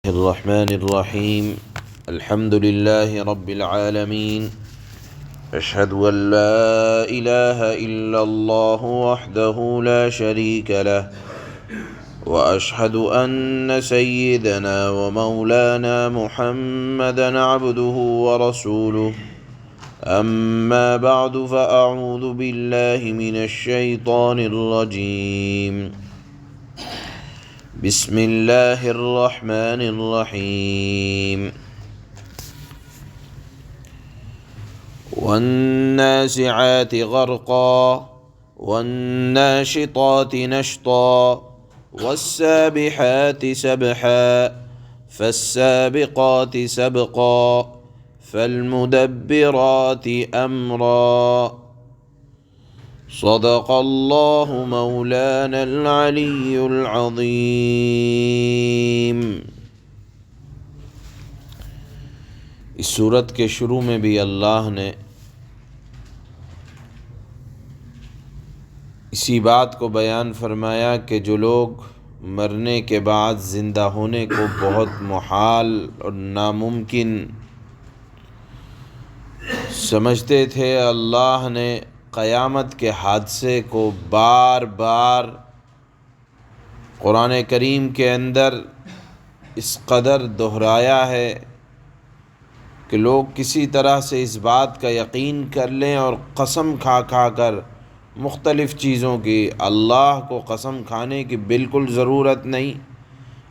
الرحمن الرحیم الحمد للہ رب العالمین اشہد ان لا الہ الا اللہ وحدہ لا شریک لہ واشہد ان سیدنا ومولانا محمدا عبدہ ورسولہ اما بعد فاعوذ باللہ من الشیطان الرجیم بسم اللہ الرحمن الرحیم والنازعات غرقا والناشطات نشطا والسابحات سبحا فالسابقات سبقا فالمدبرات امرا صدق اللہ مولانا العلی العظیم۔ اس سورت کے شروع میں بھی اللہ نے اسی بات کو بیان فرمایا کہ جو لوگ مرنے کے بعد زندہ ہونے کو بہت محال اور ناممکن سمجھتے تھے، اللہ نے قیامت کے حادثے کو بار بار قرآن کریم کے اندر اس قدر دہرایا ہے کہ لوگ کسی طرح سے اس بات کا یقین کر لیں اور قسم کھا کھا کر مختلف چیزوں کی، اللہ کو قسم کھانے کی بالکل ضرورت نہیں،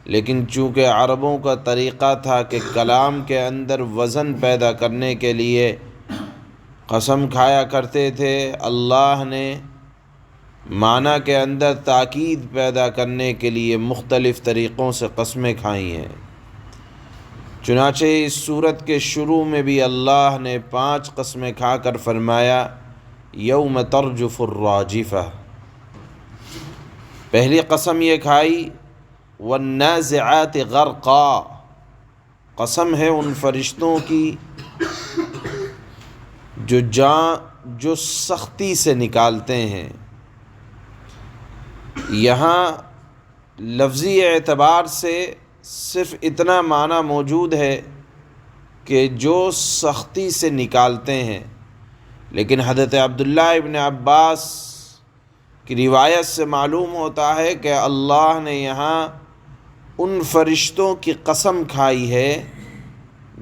لیکن چونکہ عربوں کا طریقہ تھا کہ کلام کے اندر وزن پیدا کرنے کے لیے قسم کھایا کرتے تھے، اللہ نے معنی کے اندر تاکید پیدا کرنے کے لیے مختلف طریقوں سے قسمیں کھائی ہیں۔ چنانچہ اس سورت کے شروع میں بھی اللہ نے 5 قسمیں کھا کر فرمایا یوم ترجف الراجفہ۔ پہلی قسم یہ کھائی والنازعات غرقا، قسم ہے ان فرشتوں کی جو سختی سے نکالتے ہیں۔ یہاں لفظی اعتبار سے صرف اتنا معنی موجود ہے کہ جو سختی سے نکالتے ہیں، لیکن حضرت عبداللہ ابن عباس کی روایت سے معلوم ہوتا ہے کہ اللہ نے یہاں ان فرشتوں کی قسم کھائی ہے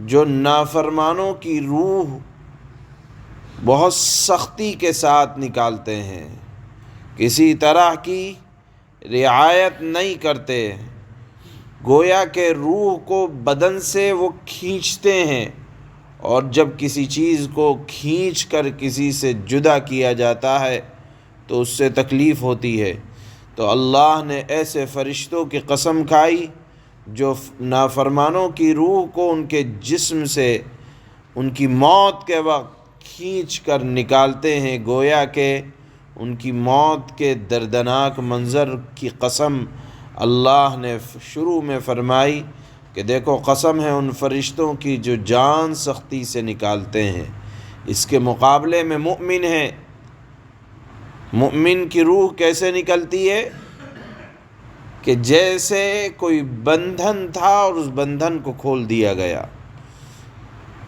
جو نافرمانوں کی روح بہت سختی کے ساتھ نکالتے ہیں، کسی طرح کی رعایت نہیں کرتے، گویا کہ روح کو بدن سے وہ کھینچتے ہیں، اور جب کسی چیز کو کھینچ کر کسی سے جدا کیا جاتا ہے تو اس سے تکلیف ہوتی ہے۔ تو اللہ نے ایسے فرشتوں کی قسم کھائی جو نافرمانوں کی روح کو ان کے جسم سے ان کی موت کے وقت کھینچ کر نکالتے ہیں، گویا کہ ان کی موت کے دردناک منظر کی قسم اللہ نے شروع میں فرمائی کہ دیکھو قسم ہے ان فرشتوں کی جو جان سختی سے نکالتے ہیں۔ اس کے مقابلے میں مؤمن ہے، مؤمن کی روح کیسے نکلتی ہے کہ جیسے کوئی بندھن تھا اور اس بندھن کو کھول دیا گیا،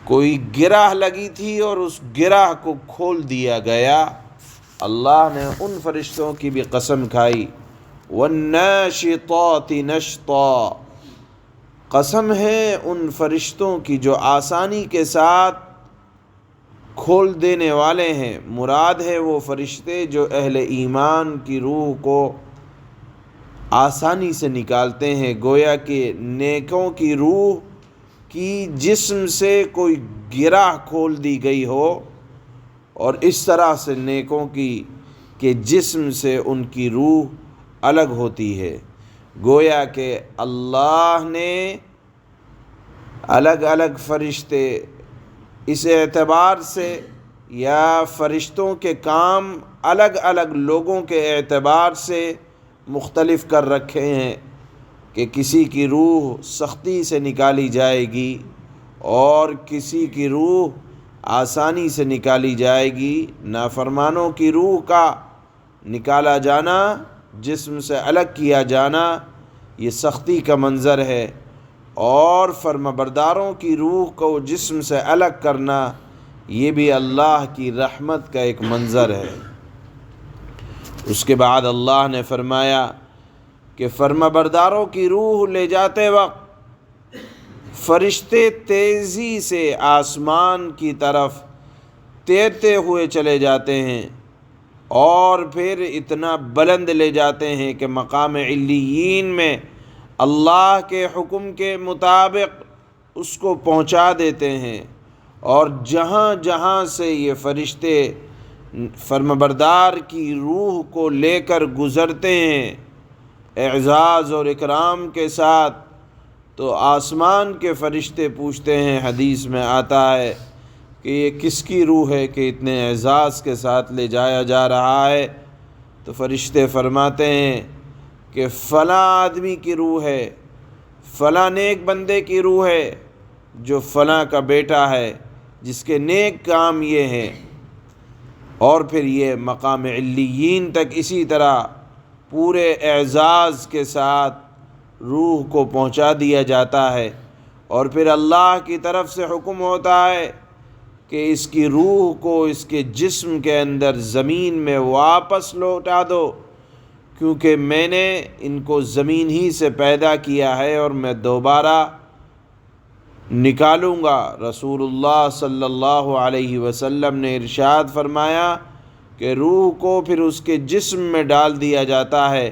کوئی گرہ لگی تھی اور اس گرہ کو کھول دیا گیا۔ اللہ نے ان فرشتوں کی بھی قسم کھائی والناشطات نشطا، قسم ہے ان فرشتوں کی جو آسانی کے ساتھ کھول دینے والے ہیں۔ مراد ہے وہ فرشتے جو اہل ایمان کی روح کو آسانی سے نکالتے ہیں، گویا کہ نیکوں کی روح کی جسم سے کوئی گرہ کھول دی گئی ہو، اور اس طرح سے نیکوں کی کہ جسم سے ان کی روح الگ ہوتی ہے۔ گویا کہ اللہ نے الگ الگ فرشتے اس اعتبار سے یا فرشتوں کے کام الگ الگ لوگوں کے اعتبار سے مختلف کر رکھے ہیں کہ کسی کی روح سختی سے نکالی جائے گی اور کسی کی روح آسانی سے نکالی جائے گی۔ نافرمانوں کی روح کا نکالا جانا، جسم سے الگ کیا جانا، یہ سختی کا منظر ہے، اور فرمانبرداروں کی روح کو جسم سے الگ کرنا یہ بھی اللہ کی رحمت کا ایک منظر ہے۔ اس کے بعد اللہ نے فرمایا کہ فرمانبرداروں کی روح لے جاتے وقت فرشتے تیزی سے آسمان کی طرف تیرتے ہوئے چلے جاتے ہیں اور پھر اتنا بلند لے جاتے ہیں کہ مقام علیین میں اللہ کے حکم کے مطابق اس کو پہنچا دیتے ہیں، اور جہاں جہاں سے یہ فرشتے فرمانبردار کی روح کو لے کر گزرتے ہیں اعزاز اور اکرام کے ساتھ، تو آسمان کے فرشتے پوچھتے ہیں، حدیث میں آتا ہے کہ یہ کس کی روح ہے کہ اتنے اعزاز کے ساتھ لے جایا جا رہا ہے؟ تو فرشتے فرماتے ہیں کہ فلاں آدمی کی روح ہے، فلاں نیک بندے کی روح ہے جو فلاں کا بیٹا ہے، جس کے نیک کام یہ ہیں، اور پھر یہ مقام علیین تک اسی طرح پورے اعزاز کے ساتھ روح کو پہنچا دیا جاتا ہے، اور پھر اللہ کی طرف سے حکم ہوتا ہے کہ اس کی روح کو اس کے جسم کے اندر زمین میں واپس لوٹا دو، کیونکہ میں نے ان کو زمین ہی سے پیدا کیا ہے اور میں دوبارہ نکالوں گا۔ رسول اللہ صلی اللہ علیہ وسلم نے ارشاد فرمایا کہ روح کو پھر اس کے جسم میں ڈال دیا جاتا ہے،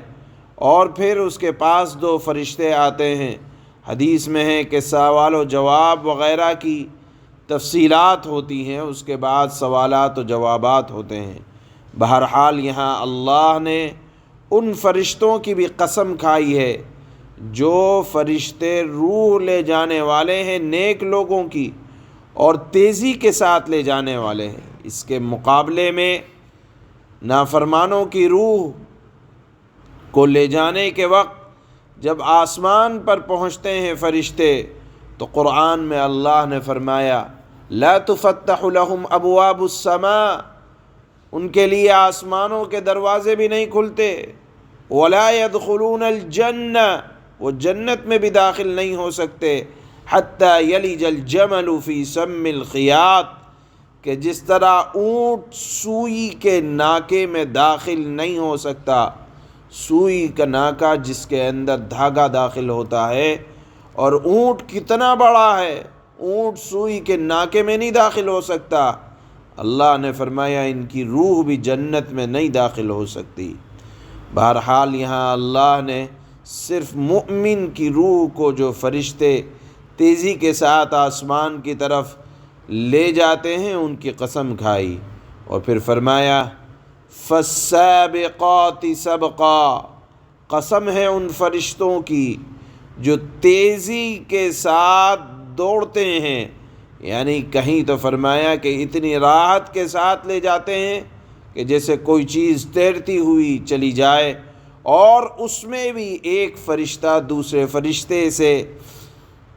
اور پھر اس کے پاس دو فرشتے آتے ہیں۔ حدیث میں ہے کہ سوال و جواب وغیرہ کی تفصیلات ہوتی ہیں، اس کے بعد سوالات و جوابات ہوتے ہیں۔ بہرحال یہاں اللہ نے ان فرشتوں کی بھی قسم کھائی ہے جو فرشتے روح لے جانے والے ہیں نیک لوگوں کی، اور تیزی کے ساتھ لے جانے والے ہیں۔ اس کے مقابلے میں نافرمانوں کی روح کو لے جانے کے وقت جب آسمان پر پہنچتے ہیں فرشتے، تو قرآن میں اللہ نے فرمایا لا تفتح لهم ابواب السماء، ان کے لیے آسمانوں کے دروازے بھی نہیں کھلتے، ولا يدخلون الجنہ، وہ جنت میں بھی داخل نہیں ہو سکتے، حتی یلج الجمل فی سم الخیاط، کہ جس طرح اونٹ سوئی کے ناکے میں داخل نہیں ہو سکتا، سوئی کا ناکا جس کے اندر دھاگا داخل ہوتا ہے، اور اونٹ کتنا بڑا ہے، اونٹ سوئی کے ناکے میں نہیں داخل ہو سکتا، اللہ نے فرمایا ان کی روح بھی جنت میں نہیں داخل ہو سکتی۔ بہرحال یہاں اللہ نے صرف مؤمن کی روح کو جو فرشتے تیزی کے ساتھ آسمان کی طرف لے جاتے ہیں ان کی قسم کھائی، اور پھر فرمایا فالسابقات سبقا، قسم ہے ان فرشتوں کی جو تیزی کے ساتھ دوڑتے ہیں، یعنی کہیں تو فرمایا کہ اتنی راحت کے ساتھ لے جاتے ہیں کہ جیسے کوئی چیز تیرتی ہوئی چلی جائے، اور اس میں بھی ایک فرشتہ دوسرے فرشتے سے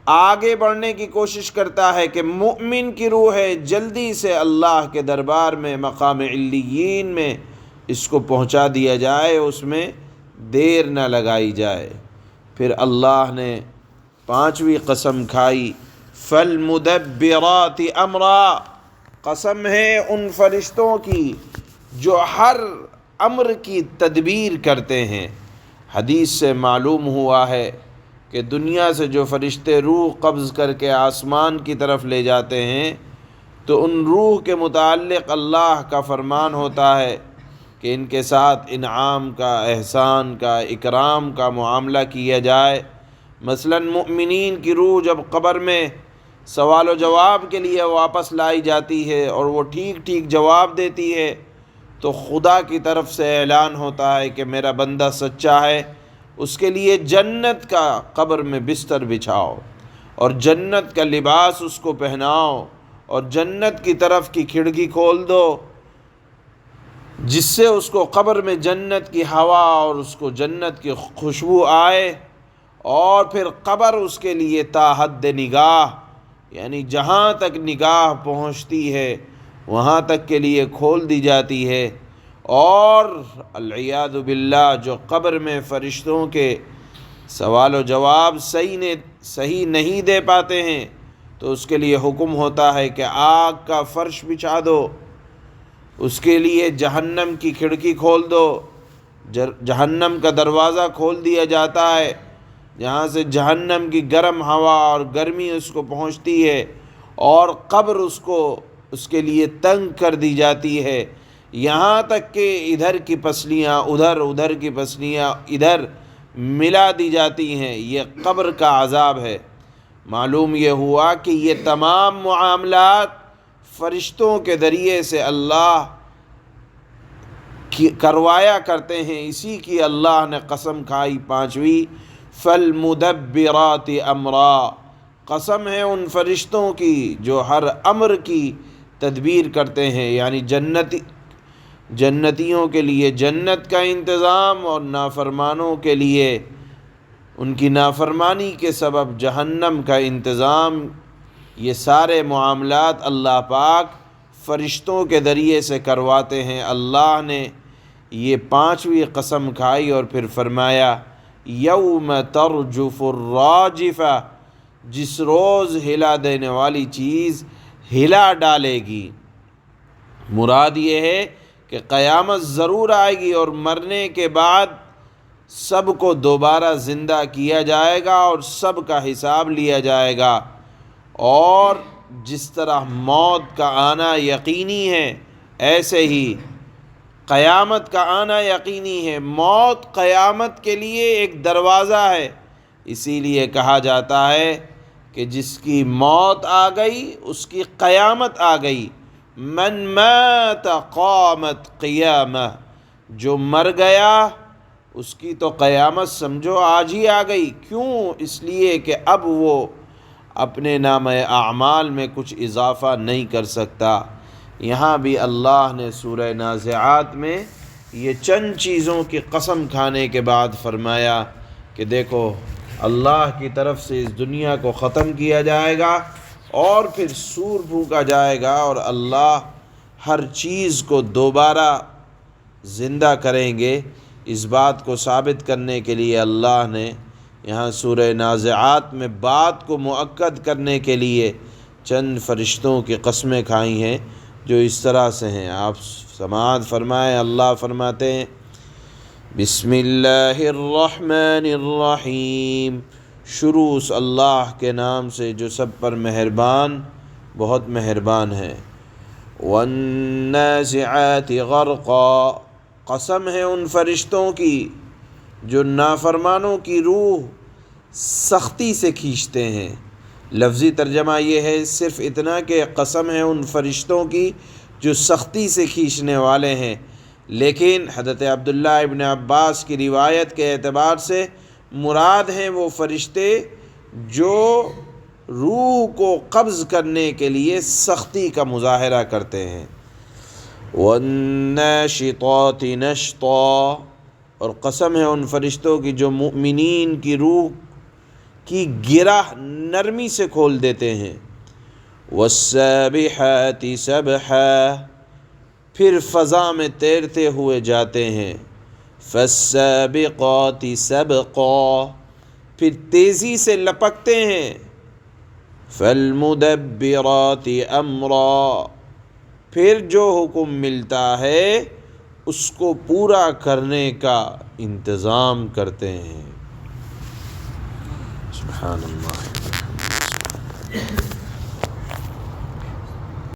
آگے بڑھنے کی کوشش کرتا ہے کہ مؤمن کی روح ہے جلدی سے اللہ کے دربار میں مقام علیین میں اس کو پہنچا دیا جائے، اس میں دیر نہ لگائی جائے۔ پھر اللہ نے پانچویں قسم کھائی فالمدبرات امرا، قسم ہے ان فرشتوں کی جو ہر امر کی تدبیر کرتے ہیں۔ حدیث سے معلوم ہوا ہے کہ دنیا سے جو فرشتے روح قبض کر کے آسمان کی طرف لے جاتے ہیں تو ان روح کے متعلق اللہ کا فرمان ہوتا ہے کہ ان کے ساتھ انعام کا، احسان کا، اکرام کا معاملہ کیا جائے۔ مثلا مؤمنین کی روح جب قبر میں سوال و جواب کے لیے واپس لائی جاتی ہے اور وہ ٹھیک ٹھیک جواب دیتی ہے، تو خدا کی طرف سے اعلان ہوتا ہے کہ میرا بندہ سچا ہے، اس کے لیے جنت کا قبر میں بستر بچھاؤ، اور جنت کا لباس اس کو پہناؤ، اور جنت کی طرف کی کھڑکی کھول دو جس سے اس کو قبر میں جنت کی ہوا اور اس کو جنت کی خوشبو آئے، اور پھر قبر اس کے لیے تا حد نگاہ، یعنی جہاں تک نگاہ پہنچتی ہے وہاں تک کے لیے کھول دی جاتی ہے۔ اور العیاذ باللہ جو قبر میں فرشتوں کے سوال و جواب صحیح نہیں دے پاتے ہیں تو اس کے لیے حکم ہوتا ہے کہ آگ کا فرش بچھا دو، اس کے لیے جہنم کی کھڑکی کھول دو، جہنم کا دروازہ کھول دیا جاتا ہے، جہاں سے جہنم کی گرم ہوا اور گرمی اس کو پہنچتی ہے، اور قبر اس کے لیے تنگ کر دی جاتی ہے، یہاں تک کہ ادھر کی پسلیاں ادھر کی پسلیاں ادھر ملا دی جاتی ہیں۔ یہ قبر کا عذاب ہے۔ معلوم یہ ہوا کہ یہ تمام معاملات فرشتوں کے ذریعے سے اللہ کروایا کرتے ہیں۔ اسی کی اللہ نے قسم کھائی 5ویں، فالمدبرات امرا، قسم ہے ان فرشتوں کی جو ہر امر کی تدبیر کرتے ہیں، یعنی جنتیوں کے لیے جنت کا انتظام اور نافرمانوں کے لیے ان کی نافرمانی کے سبب جہنم کا انتظام۔ یہ سارے معاملات اللہ پاک فرشتوں کے ذریعے سے کرواتے ہیں۔ اللہ نے یہ 5ویں قسم کھائی اور پھر فرمایا یوم ترجف الراجفہ، جس روز ہلا دینے والی چیز ہلا ڈالے گی۔ مراد یہ ہے کہ قیامت ضرور آئے گی اور مرنے کے بعد سب کو دوبارہ زندہ کیا جائے گا اور سب کا حساب لیا جائے گا۔ اور جس طرح موت کا آنا یقینی ہے، ایسے ہی قیامت کا آنا یقینی ہے۔ موت قیامت کے لیے ایک دروازہ ہے، اسی لیے کہا جاتا ہے کہ جس کی موت آ گئی اس کی قیامت آ گئی۔ من مات قامت قیامہ، جو مر گیا اس کی تو قیامت سمجھو آج ہی آ گئی۔ کیوں؟ اس لیے کہ اب وہ اپنے نامہ اعمال میں کچھ اضافہ نہیں کر سکتا۔ یہاں بھی اللہ نے سورہ نازعات میں یہ چند چیزوں کی قسم کھانے کے بعد فرمایا کہ دیکھو اللہ کی طرف سے اس دنیا کو ختم کیا جائے گا اور پھر سور پھونکا جائے گا اور اللہ ہر چیز کو دوبارہ زندہ کریں گے۔ اس بات کو ثابت کرنے کے لیے اللہ نے یہاں سورہ نازعات میں بات کو مؤکد کرنے کے لیے چند فرشتوں کی قسمیں کھائی ہیں جو اس طرح سے ہیں۔ آپ سماعت فرمائیں۔ اللہ فرماتے ہیں بسم اللہ الرحمن الرحیم، شروع اس اللہ کے نام سے جو سب پر مہربان بہت مہربان ہے۔ والنازعات غرقا، قسم ہے ان فرشتوں کی جو نافرمانوں کی روح سختی سے کھینچتے ہیں۔ لفظی ترجمہ یہ ہے صرف اتنا کہ قسم ہے ان فرشتوں کی جو سختی سے کھینچنے والے ہیں، لیکن حضرت عبداللہ ابن عباس کی روایت کے اعتبار سے مراد ہیں وہ فرشتے جو روح کو قبض کرنے کے لیے سختی کا مظاہرہ کرتے ہیں۔ والناشطات نشطا، اور قسم ہے ان فرشتوں کی جو مؤمنین کی روح کی گرہ نرمی سے کھول دیتے ہیں۔ والسابحات سبحا، پھر فضا میں تیرتے ہوئے جاتے ہیں۔ فالسابقات سبقا، پھر تیزی سے لپکتے ہیں۔ فالمدبرات امرا، پھر جو حکم ملتا ہے اس کو پورا کرنے کا انتظام کرتے ہیں۔ سبحان اللہ۔